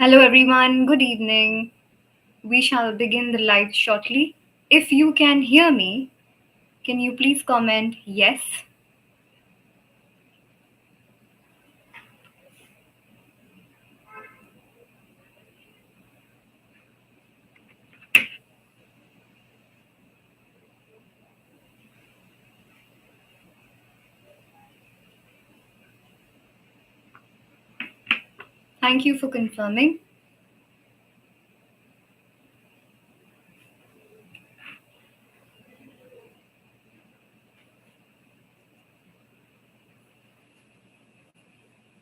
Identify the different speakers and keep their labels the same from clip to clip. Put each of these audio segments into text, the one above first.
Speaker 1: Hello, everyone. Good evening. We shall begin the live shortly. If you can hear me, can you please comment yes? Thank you for confirming.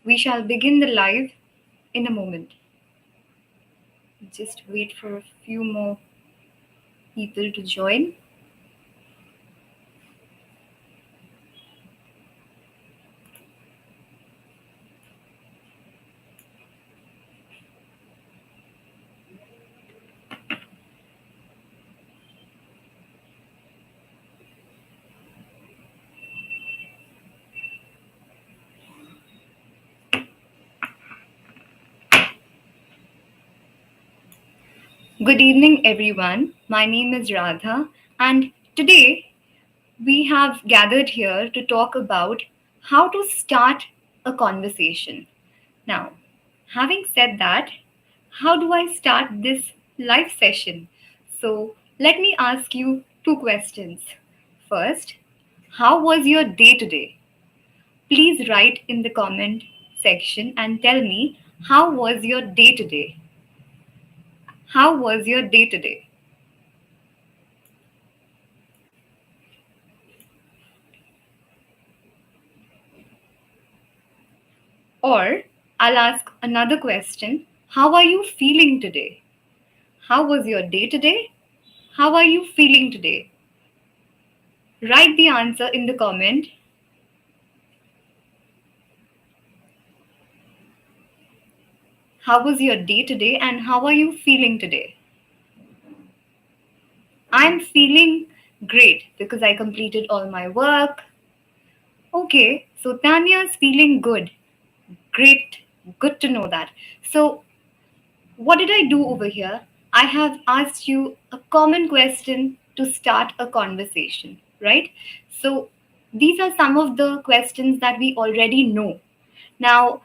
Speaker 1: We shall begin the live in a moment. Just wait for a few more people to join. Good evening, everyone. My name is Radha, and today we have gathered here to talk about how to start a conversation. Now, having said that, how do I start this live session? So, let me ask you two questions. First, how was your day today? Please write in the comment section and tell me how was your day today? How was your day today? Or I'll ask another question. How are you feeling today? How was your day today? How are you feeling today? Write the answer in the comment. How was your day today and how are you feeling today? I'm feeling great because I completed all my work. Okay, so Tanya's feeling good. Great, good to know that. So, what did I do over here? I have asked you a common question to start a conversation, right? So, these are some of the questions that we already know. Now,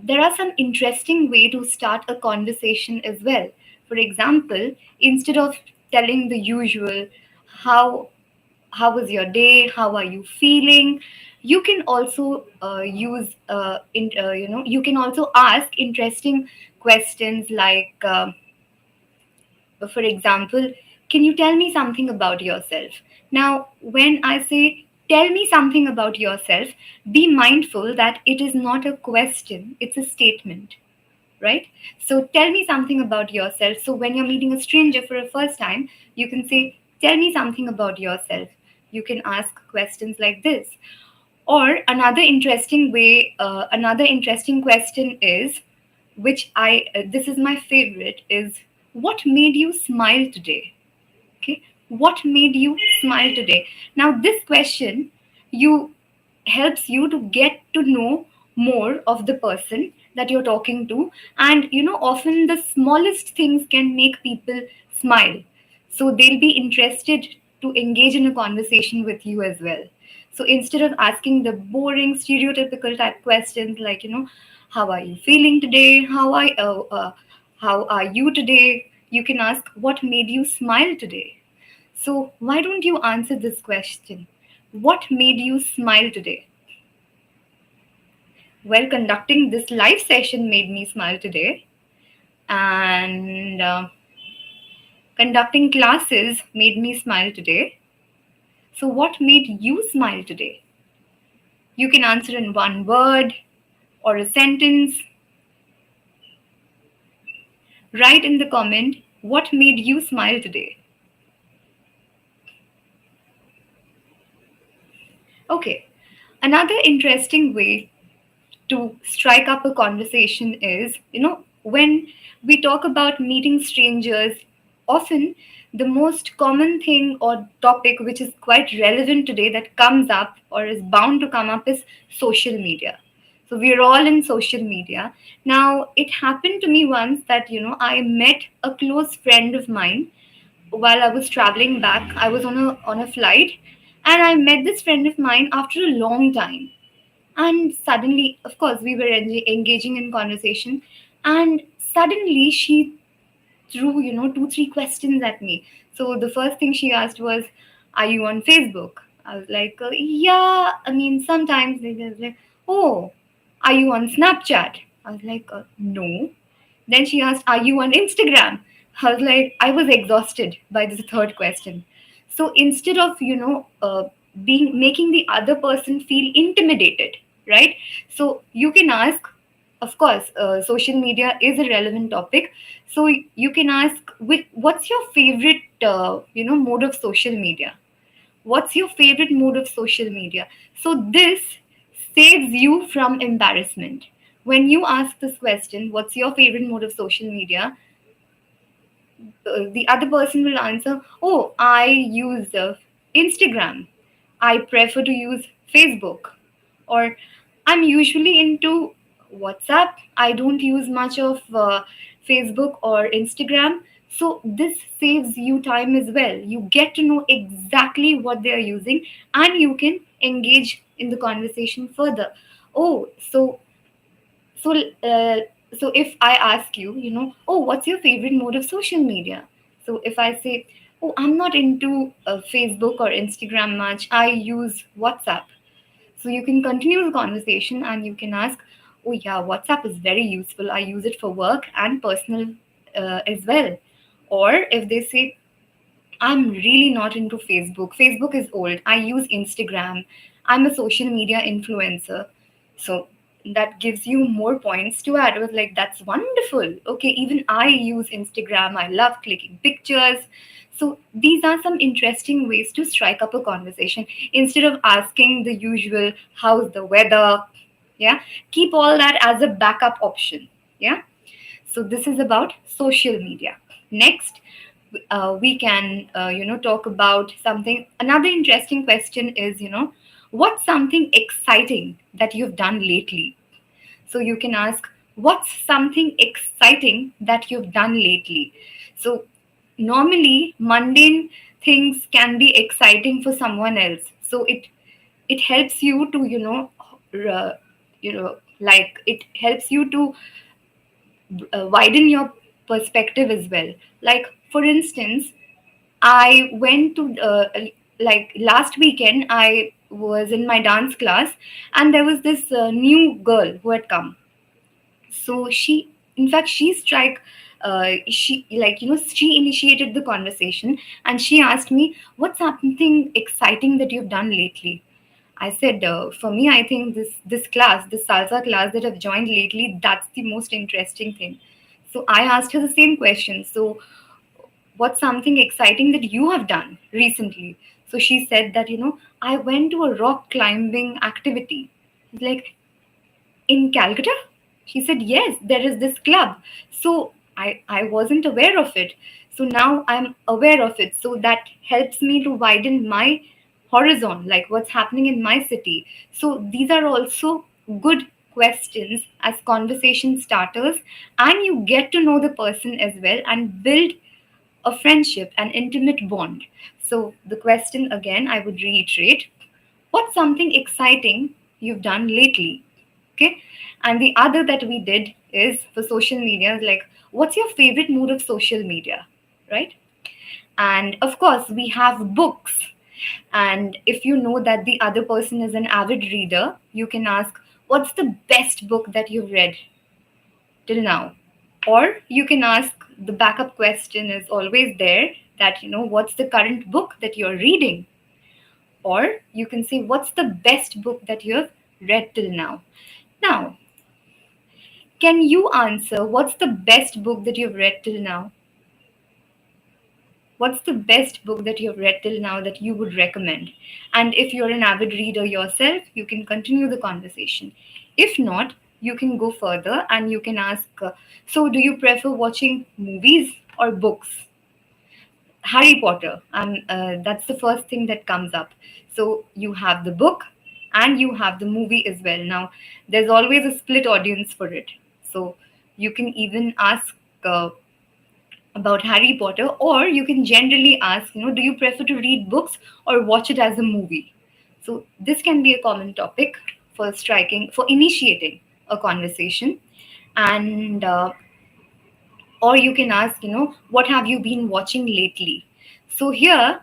Speaker 1: there are some interesting way to start a conversation as well. For example, instead of telling the usual how how was your day, how are you feeling, you can also you can also ask interesting questions like for example, can you tell me something about yourself? Now, when I say tell me something about yourself, be mindful that it is not a question, it's a statement, right? So tell me something about yourself. So when you're meeting a stranger for a first time, you can say, tell me something about yourself. You can ask questions like this. Or another interesting question is, this is my favorite, is what made you smile today? Okay, what made you smile today? Now, this question you helps you to get to know more of the person that you're talking to, and often the smallest things can make people smile, so they'll be interested to engage in a conversation with you as well. So instead of asking the boring stereotypical type questions like how are you feeling today, how are you today, you can ask what made you smile today. So why don't you answer this question? What made you smile today? Well, conducting this live session made me smile today, and conducting classes made me smile today. So, what made you smile today? You can answer in one word or a sentence. Write in the comment what made you smile today. Okay, another interesting way to strike up a conversation is, when we talk about meeting strangers, often the most common thing or topic which is quite relevant today that comes up or is bound to come up is social media. So we're all in social media. Now, it happened to me once that, I met a close friend of mine while I was traveling back. I was on a flight, and I met this friend of mine after a long time. And suddenly, of course, we were engaging in conversation, and suddenly she threw, two, three questions at me. So the first thing she asked was, "Are you on Facebook?" I was like, "Yeah, I mean, sometimes." They just like, "Oh, are you on Snapchat?" I was like, "No." Then she asked, "Are you on Instagram?" I was like, I was exhausted by this third question. So instead of, being making the other person feel intimidated, right? So you can ask, of course, social media is a relevant topic. So you can ask, what's your favorite, mode of social media? What's your favorite mode of social media? So this saves you from embarrassment. When you ask this question, what's your favorite mode of social media? The other person will answer, "Oh, I use Instagram. I prefer to use Facebook." Or, "I'm usually into WhatsApp. I don't use much of Facebook or Instagram." So this saves you time as well. You get to know exactly what they are using, and you can engage in the conversation further. Oh, so, uh, so if I ask you, "Oh, what's your favorite mode of social media?" So if I say, "Oh, I'm not into Facebook or Instagram much. I use WhatsApp." So you can continue the conversation and you can ask, "Oh, yeah, WhatsApp is very useful. I use it for work and personal as well." Or if they say, "I'm really not into Facebook. Facebook is old. I use Instagram. I'm a social media influencer." So that gives you more points to add. I was like, "That's wonderful. Okay, even I use Instagram. I love clicking pictures." So these are some interesting ways to strike up a conversation instead of asking the usual, "How's the weather?" Yeah, keep all that as a backup option. Yeah. So this is about social media. Next, we can talk about something. Another interesting question is, what's something exciting that you've done lately? So you can ask, what's something exciting that you've done lately? So normally mundane things can be exciting for someone else. So it helps you to, like, it helps you to widen your perspective as well. Like, for instance, I went to, like, last weekend, I was in my dance class, and there was this new girl who had come. So she, in fact, she strike, she, like, she initiated the conversation, and she asked me, "What's something exciting that you've done lately?" I said, "For me, I think this class, this salsa class that I've joined lately, that's the most interesting thing." So I asked her the same question. So, "What's something exciting that you have done recently?" So she said that, "I went to a rock climbing activity." It's like, "In Calcutta?" She said, "Yes, there is this club." So I wasn't aware of it. So now I'm aware of it. So that helps me to widen my horizon, like what's happening in my city. So these are also good questions as conversation starters, and you get to know the person as well and build a friendship, an intimate bond. So the question again, I would reiterate, what's something exciting you've done lately? Okay. And the other that we did is for social media, like, what's your favorite mode of social media? Right. And of course, we have books. And if you know that the other person is an avid reader, you can ask, what's the best book that you've read till now? Or you can ask, the backup question is always there, that, what's the current book that you're reading? Or you can say, what's the best book that you've read till now? Now, can you answer what's the best book that you've read till now? What's the best book that you've read till now that you would recommend? And if you're an avid reader yourself, you can continue the conversation. If not, you can go further and you can ask, so do you prefer watching movies or books? Harry Potter, and that's the first thing that comes up. So you have the book and you have the movie as well. Now, there's always a split audience for it. So you can even ask uh, about Harry Potter, or you can generally ask, do you prefer to read books or watch it as a movie? So this can be a common topic for initiating a conversation. And or you can ask, what have you been watching lately? So here,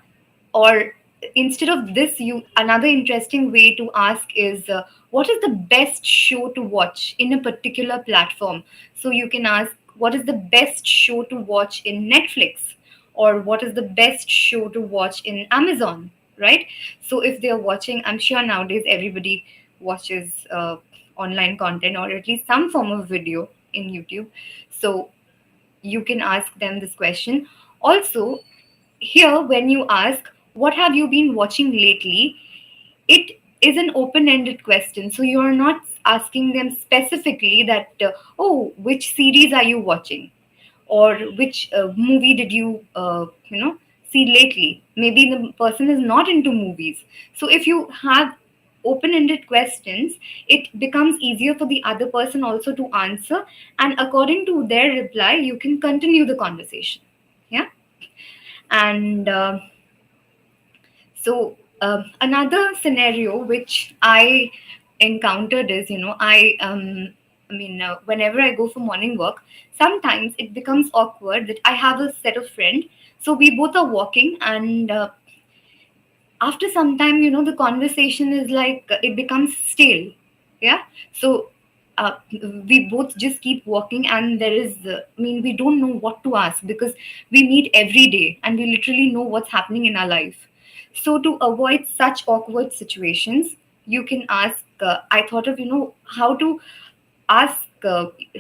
Speaker 1: or instead of this, you another interesting way to ask is, what is the best show to watch in a particular platform? So you can ask, what is the best show to watch in Netflix, or what is the best show to watch in Amazon, right? So if they're watching, I'm sure nowadays everybody watches online content, or at least some form of video in YouTube. So you can ask them this question. Also, here, when you ask, what have you been watching lately? It is an open ended question. So you are not asking them specifically that, oh, which series are you watching? Or which movie did you, see lately? Maybe the person is not into movies. So if you have open ended questions, it becomes easier for the other person also to answer. And according to their reply, you can continue the conversation. Yeah. And another scenario which I encountered is, whenever I go for morning walk, sometimes it becomes awkward that I have a set of friends. So we both are walking, and after some time, the conversation is like, it becomes stale. Yeah. So we both just keep walking, and there is, we don't know what to ask, because we meet every day and we literally know what's happening in our life. So to avoid such awkward situations, you can ask, I thought of, how to ask,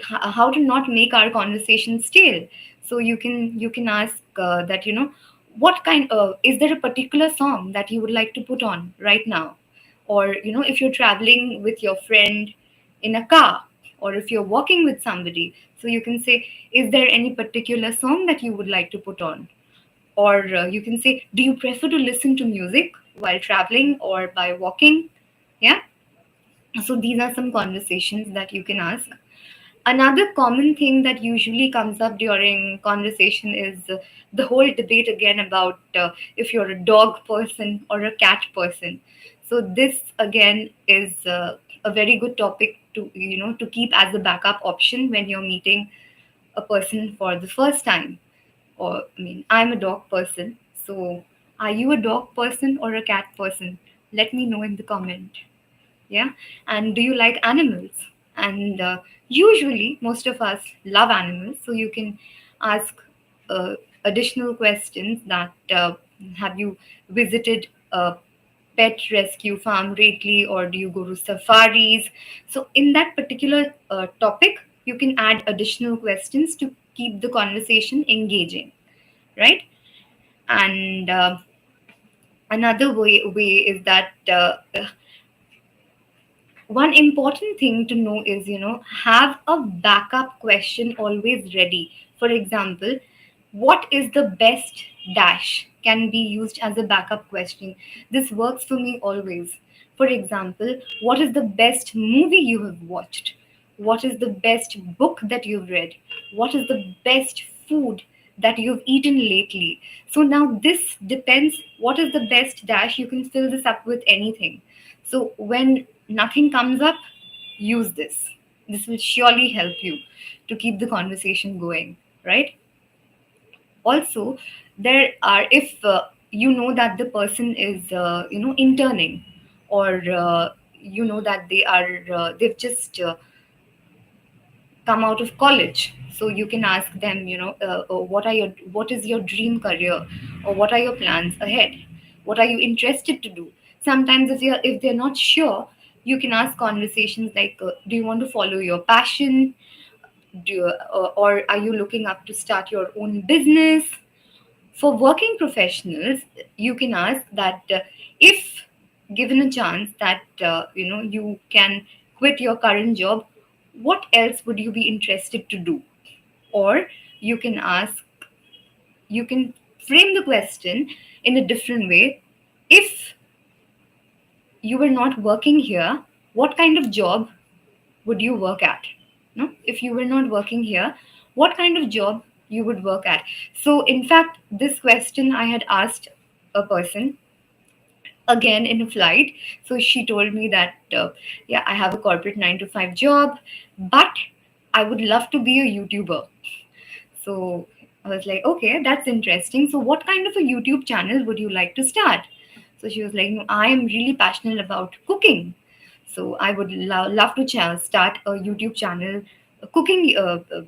Speaker 1: how to not make our conversation stale. So you can ask, that, what kind of, is there a particular song that you would like to put on right now? Or, if you're traveling with your friend in a car, or if you're walking with somebody, so you can say, is there any particular song that you would like to put on? Or you can say, do you prefer to listen to music while traveling or by walking? Yeah. So these are some conversations that you can ask. Another common thing that usually comes up during conversation is, the whole debate again about, if you're a dog person or a cat person. So this again is, a very good topic to, to keep as a backup option when you're meeting a person for the first time. Or, I'm a dog person. So are you a dog person or a cat person? Let me know in the comment. Yeah. And do you like animals? And usually most of us love animals, so you can ask additional questions that, have you visited a pet rescue farm lately, or do you go to safaris? So in that particular topic, you can add additional questions to keep the conversation engaging, right? And another way is that, one important thing to know is, have a backup question always ready. For example, what is the best dash can be used as a backup question. This works for me always. For example, what is the best movie you have watched? What is the best book that you've read? What is the best food that you've eaten lately? So now this depends, what is the best dash, you can fill this up with anything. So when nothing comes up, use this. This will surely help you to keep the conversation going, right? Also, there are, if you know that the person is, interning, or you know that they've just come out of college, so you can ask them, what is your dream career, or what are your plans ahead, what are you interested to do? Sometimes if they're not sure, you can ask conversations like, do you want to follow your passion? Or are you looking up to start your own business? For working professionals, you can ask that, if given a chance that, you can quit your current job, what else would you be interested to do? Or you can ask, you can frame the question in a different way. If you were not working here, what kind of job would you work at? No, if you were not working here, what kind of job you would work at? So in fact, this question I had asked a person again in a flight. So she told me that yeah, I have a corporate 9 to 5 job, but I would love to be a YouTuber. So I was like, okay, that's interesting. So what kind of a YouTube channel would you like to start? So she was like, no, I am really passionate about cooking. So I would love to start a YouTube channel, a cooking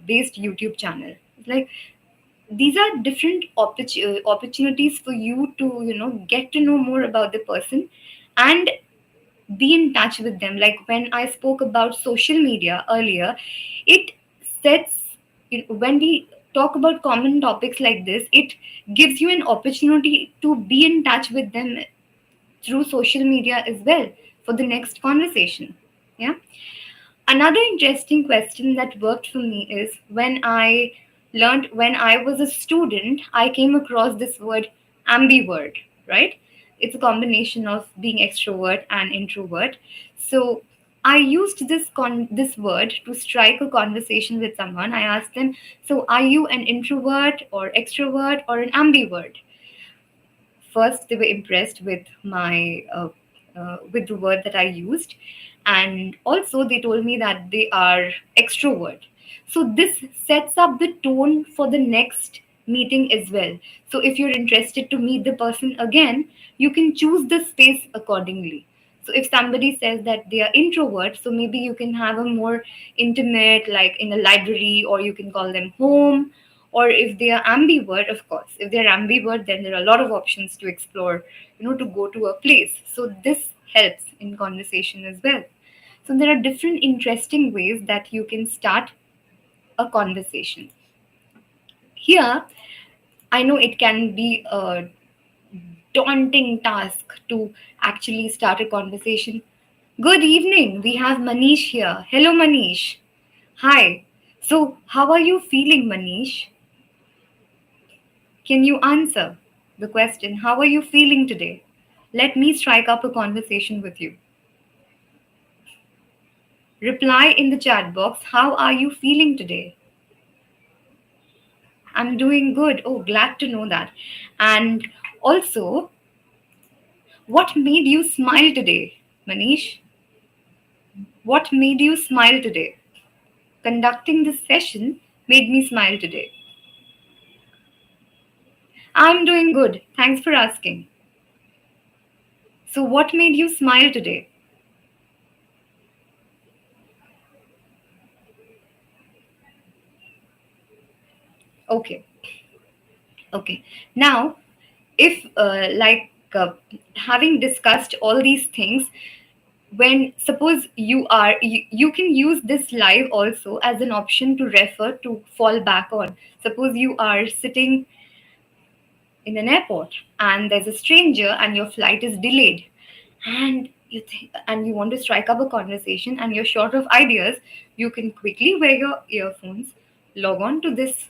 Speaker 1: based YouTube channel. Like, these are different opportunities for you to, get to know more about the person and be in touch with them. Like when I spoke about social media earlier, it sets, when we talk about common topics like this, it gives you an opportunity to be in touch with them through social media as well for the next conversation. Yeah. Another interesting question that worked for me is when I was a student, I came across this word ambivert, right? It's a combination of being extrovert and introvert. So I used this word to strike a conversation with someone. I asked them, "So are you an introvert or extrovert or an ambivert?" First, they were impressed with the word that I used, and also they told me that they are extrovert. So this sets up the tone for the next meeting as well. So if you're interested to meet the person again, you can choose the space accordingly. So if somebody says that they are introvert, so maybe you can have a more intimate, like in a library, or you can call them home. Or if they are ambivert, of course, if they're ambivert, then there are a lot of options to explore, to go to a place. So this helps in conversation as well. So there are different interesting ways that you can start a conversation. Here, I know it can be a daunting task to actually start a conversation. Good evening. We have Manish here. Hello, Manish. Hi. So, how are you feeling, Manish? Can you answer the question, how are you feeling today? Let me strike up a conversation with you. Reply in the chat box, how are you feeling today? I'm doing good. Oh, glad to know that. And also, what made you smile today, Manish? What made you smile today? Conducting this session made me smile today. I'm doing good. Thanks for asking. So, what made you smile today? Okay. Okay. Now, if having discussed all these things, when suppose you can use this live also as an option to refer to fall back on. Suppose you are sitting in an airport and there's a stranger and your flight is delayed, and you want to strike up a conversation and you're short of ideas, you can quickly wear your earphones, log on to this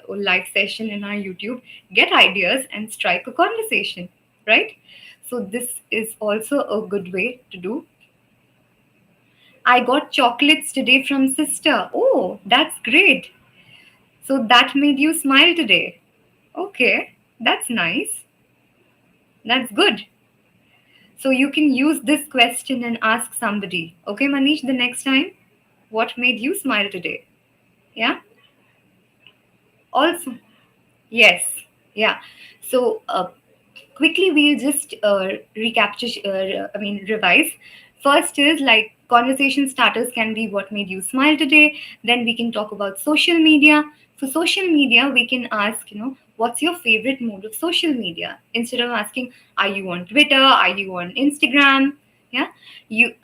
Speaker 1: live session in our YouTube, get ideas and strike a conversation, right? So this is also a good way to do. I got chocolates today from sister. Oh, that's great. So that made you smile today. Okay, that's nice. That's good. So you can use this question and ask somebody, okay, Manish, the next time, what made you smile today? Yeah. Also, yes. Yeah. So quickly, we'll just recapture, revise. First is like conversation starters can be what made you smile today. Then we can talk about social media. For social media, we can ask, what's your favorite mode of social media? Instead of asking, are you on Twitter? Are you on Instagram? Yeah. You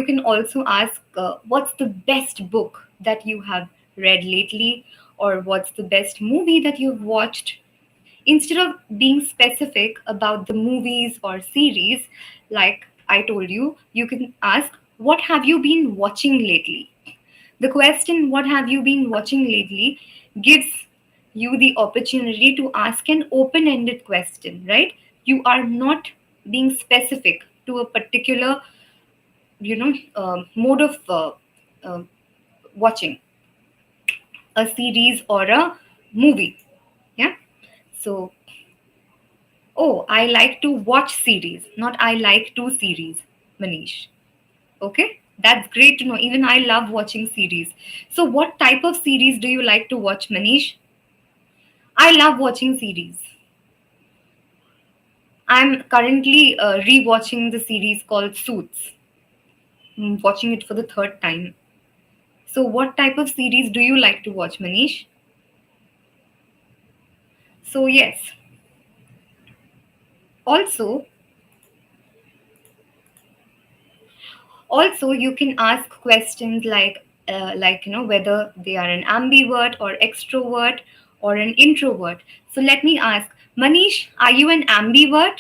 Speaker 1: can also ask, what's the best book that you have read lately? Or what's the best movie that you've watched? Instead of being specific about the movies or series, like I told you, you can ask, what have you been watching lately? The question, what have you been watching lately, gives you the opportunity to ask an open ended question, right? You are not being specific. to a particular, mode of uh, watching a series or a movie. Yeah. So, oh, I like to watch series, not I like to series, Manish. Okay, that's great to know. Even I love watching series. So, what type of series do you like to watch, Manish? I love watching series. I'm currently rewatching the series called Suits. Watching it for the third time. So, what type of series do you like to watch, Manish? So, yes. Also, you can ask questions like whether they are an ambivert or extrovert or an introvert. So let me ask, Manish, are you an ambivert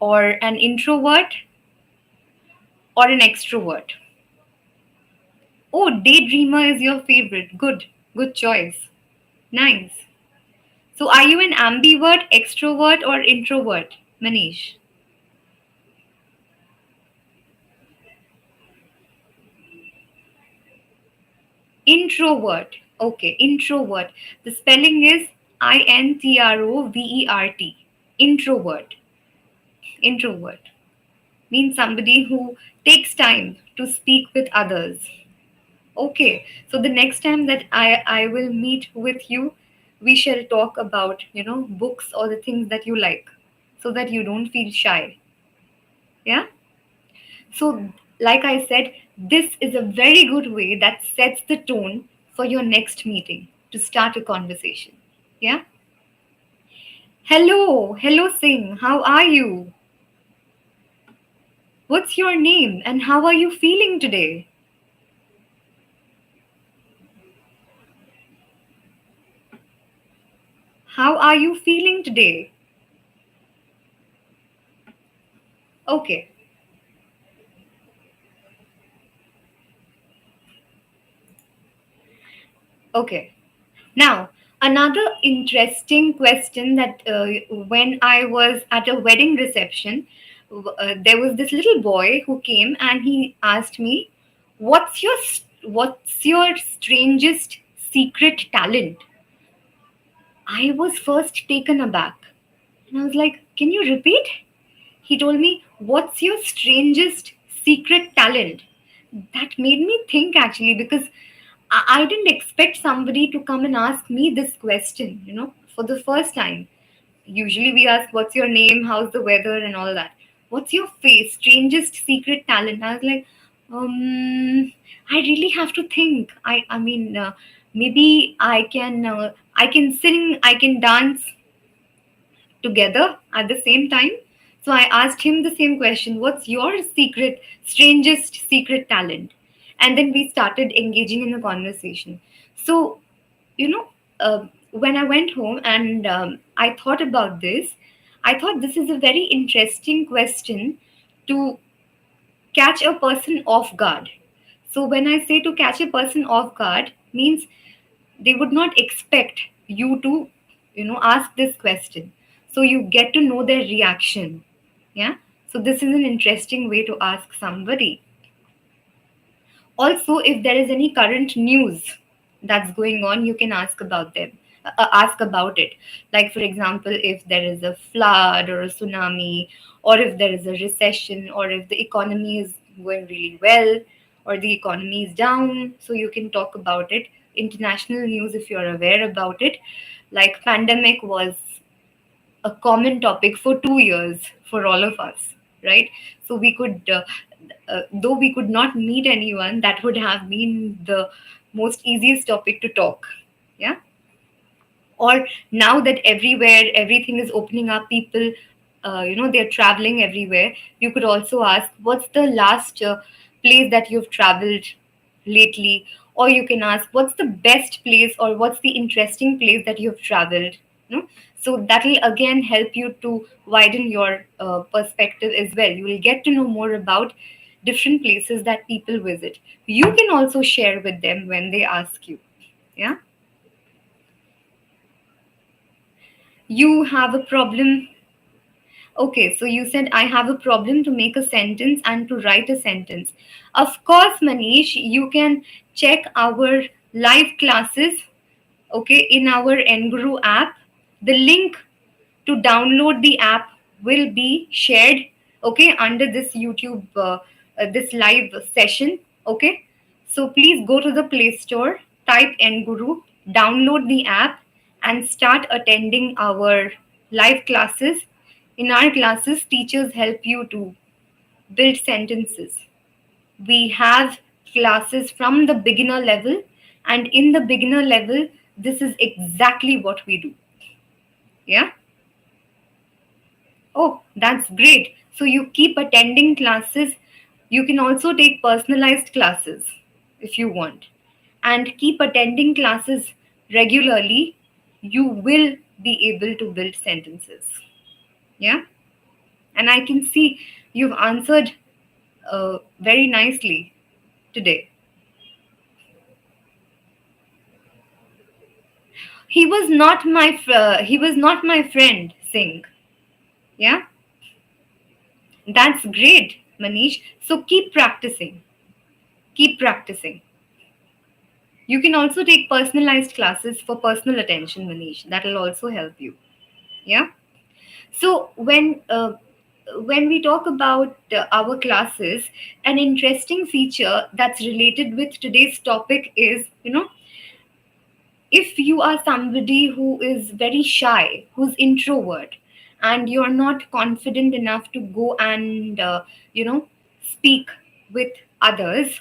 Speaker 1: or an introvert or an extrovert? Oh, daydreamer is your favorite. Good choice. Nice. So are you an ambivert, extrovert or introvert, Manish? Introvert. Okay, introvert. The spelling is introvert. Introvert. Introvert means somebody who takes time to speak with others. Okay, so the next time that I will meet with you, we shall talk about, books or the things that you like, so that you don't feel shy. Yeah? So, like I said, this is a very good way that sets the tone for your next meeting to start a conversation. Yeah? Hello, Singh. How are you? What's your name and how are you feeling today? How are you feeling today? Okay, okay. Now, another interesting question that when I was at a wedding reception, there was this little boy who came and he asked me, what's your strangest secret talent?" I was first taken aback. And I was like, "Can you repeat?" He told me, "What's your strangest secret talent?" That made me think actually, because I didn't expect somebody to come and ask me this question, for the first time. Usually we ask, "What's your name? How's the weather?" and all that. "What's your face? Strangest secret talent?" I was like, I really have to think. Maybe I can sing, I can dance together at the same time. So I asked him the same question: "What's your strangest secret talent?" And then we started engaging in a conversation. So, you know, when I went home and I thought about this, I thought this is a very interesting question to catch a person off guard. So, when I say to catch a person off guard, means they would not expect you to ask this question, so you get to know their reaction. Yeah, so this is an interesting way to ask somebody. Also, if there is any current news that's going on, you can ask about it. Like, for example, if there is a flood or a tsunami, or if there is a recession, or if the economy is going really well, or the economy is down, so you can talk about it. International news, if you're aware about it, like pandemic was a common topic for 2 years for all of us, right? So we could, though we could not meet anyone, that would have been the most easiest topic to talk. Yeah. Or now that everywhere everything is opening up, people, they're traveling everywhere. You could also ask, "What's the last place that you've traveled lately?" Or you can ask, "What's the best place or what's the interesting place that you've traveled?" you know so that will again help you to widen your perspective as well. You will get to know more about different places that people visit. You can also share with them when they ask you. Yeah. You have a problem. Okay, so you said I have a problem to make a sentence and to write a sentence. Of course, Manish, you can check our live classes, okay, in our Enguru app. The link to download the app will be shared, okay, under this YouTube, this live session, okay. So please go to the Play Store, type Enguru, download the app, and start attending our live classes. In our classes, teachers help you to build sentences. We have classes from the beginner level, and in the beginner level, this is exactly what we do. Yeah. Oh, that's great. So you keep attending classes. You can also take personalized classes if you want. And keep attending classes regularly. You will be able to build sentences. Yeah. And I can see you've answered very nicely today. He was not my friend, Singh. Yeah. That's great, Manish. So keep practicing. Keep practicing. You can also take personalized classes for personal attention, Manish. That will also help you. Yeah. So when we talk about our classes, an interesting feature that's related with today's topic is, if you are somebody who is very shy, who's introvert, and you're not confident enough to go and speak with others,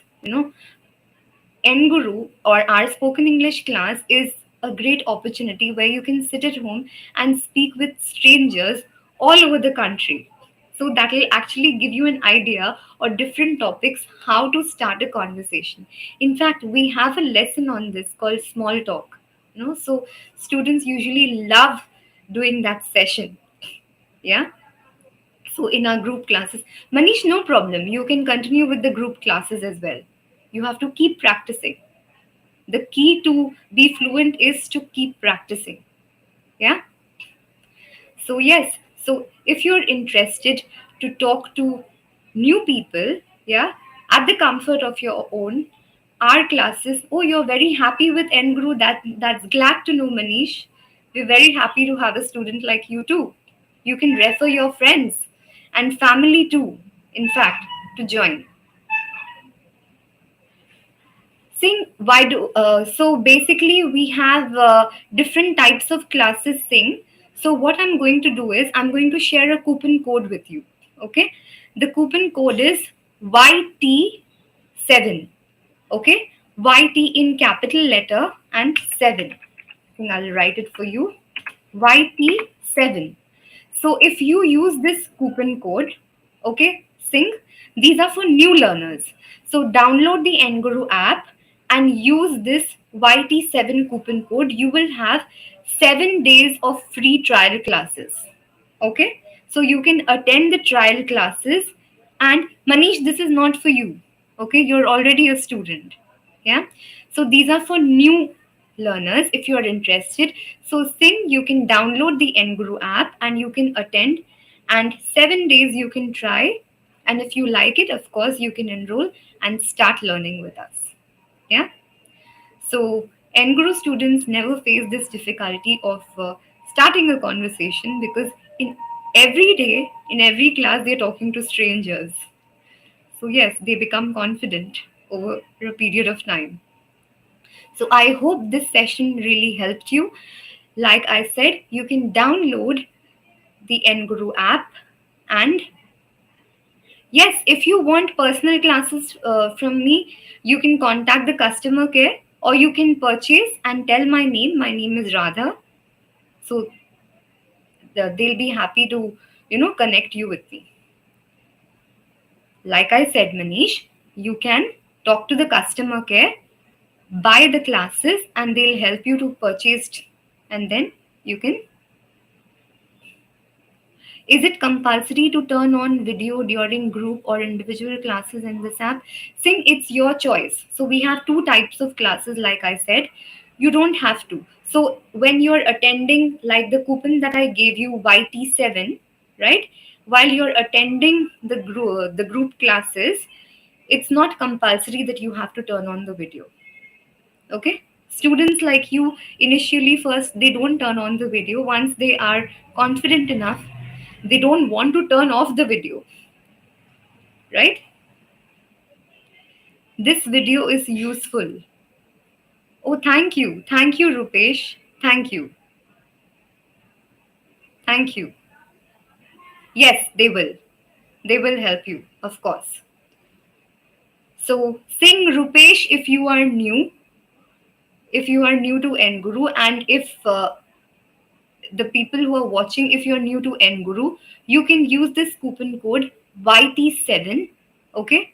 Speaker 1: Enguru or our spoken English class is a great opportunity where you can sit at home and speak with strangers all over the country. So that will actually give you an idea or different topics how to start a conversation. In fact, we have a lesson on this called small talk. So students usually love doing that session. Yeah. So in our group classes, Manish, no problem. You can continue with the group classes as well. You have to keep practicing. The key to be fluent is to keep practicing. Yeah. So yes, so if you're interested to talk to new people, yeah, at the comfort of your own, our classes, oh, you're very happy with Nguru. That's glad to know, Manish. We're very happy to have a student like you too. You can refer your friends and family too, in fact, to join. Sing, why do so basically we have different types of classes, Sing. So what I'm going to do is I'm going to share a coupon code with you. Okay, the coupon code is YT7. Okay, YT in capital letter and 7. I think I'll write it for you. YT7. So if you use this coupon code, okay, Sing, these are for new learners. So download the Enguru app and use this YT7 coupon code. You will have 7 days of free trial classes. Okay, so you can attend the trial classes. And Manish, this is not for you. Okay, you're already a student. Yeah, so these are for new learners if you are interested. So Sing, you can download the Enguru app and you can attend, and 7 days you can try, and if you like it, of course, you can enroll and start learning with us. Yeah. So, Enguru students never face this difficulty of starting a conversation because in every day, in every class, they're talking to strangers. So, yes, they become confident over a period of time. So, I hope this session really helped you. Like I said, you can download the Enguru app, and yes, if you want personal classes from me, you can contact the customer care or you can purchase and tell my name. My name is Radha. So they'll be happy to, connect you with me. Like I said, Manish, you can talk to the customer care, buy the classes, and they'll help you to purchase. And then you can. Is it compulsory to turn on video during group or individual classes in this app? Sing, it's your choice. So we have two types of classes, like I said. You don't have to. So when you're attending, like the coupon that I gave you, YT7, right? While you're attending the group classes, it's not compulsory that you have to turn on the video. Okay, students like you, initially first they don't turn on the video. Once they are confident enough, they don't want to turn off the video, right? This video is useful. Oh, thank you, Rupesh. Thank you. Thank you. Yes, they will help you, of course. So sing, Rupesh, if you are new to Enguru, and if the people who are watching, if you're new to Enguru, you can use this coupon code YT7. Okay,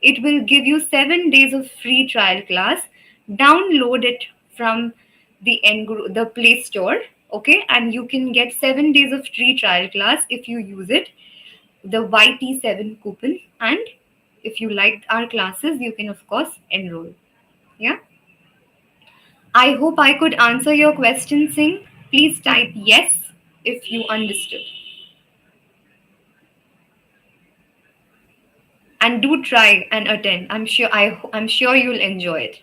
Speaker 1: it will give you 7 days of free trial class. Download it from the Enguru, the Play Store. Okay, and you can get 7 days of free trial class if you use it, the YT7 coupon. And if you liked our classes, you can of course enroll. Yeah. I hope I could answer your question, Singh. Please type yes if you understood. And do try and attend. I'm sure you'll enjoy it.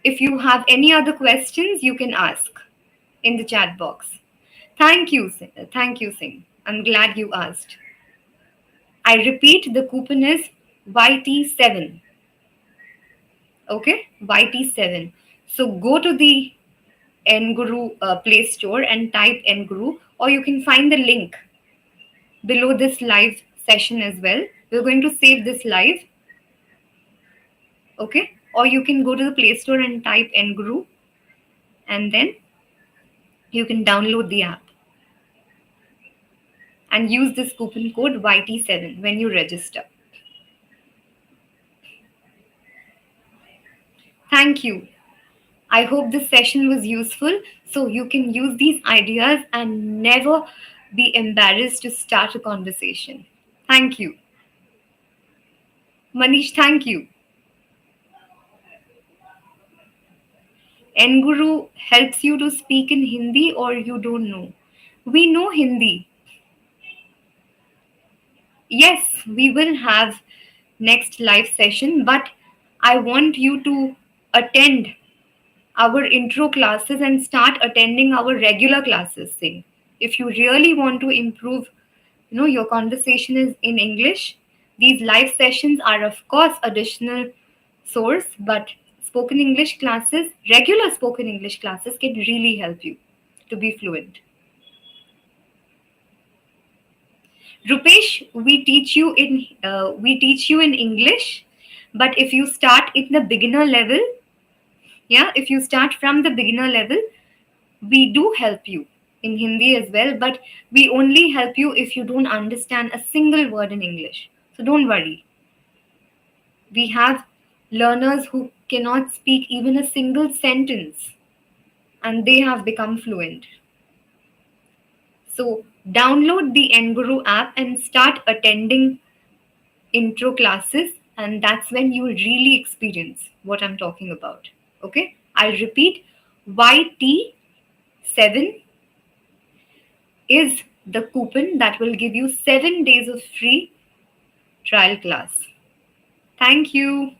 Speaker 1: If you have any other questions, you can ask in the chat box. Thank you, thank you, Singh. I'm glad you asked. I repeat, the coupon is YT7. Okay, YT7. So go to the Enguru Play Store and type Enguru, or you can find the link below this live session as well. We're going to save this live, okay? Or you can go to the Play Store and type Enguru, and then you can download the app and use this coupon code YT7 when you register. Thank you. I hope this session was useful, so you can use these ideas and never be embarrassed to start a conversation. Thank you. Manish, thank you. Enguru helps you to speak in Hindi, or you don't know? We know Hindi. Yes, we will have next live session, but I want you to attend our intro classes and start attending our regular classes. Say, if you really want to improve, your conversation is in English, these live sessions are of course additional source, but spoken English classes, regular spoken English classes can really help you to be fluent. Rupesh, we teach you in English, but if you start in the beginner level, yeah, if you start from the beginner level, we do help you in Hindi as well, but we only help you if you don't understand a single word in English. So don't worry. We have learners who cannot speak even a single sentence, and they have become fluent. So download the Enguru app and start attending intro classes, and that's when you will really experience what I'm talking about. Okay, I'll repeat, YT7 is the coupon that will give you 7 days of free trial class. Thank you.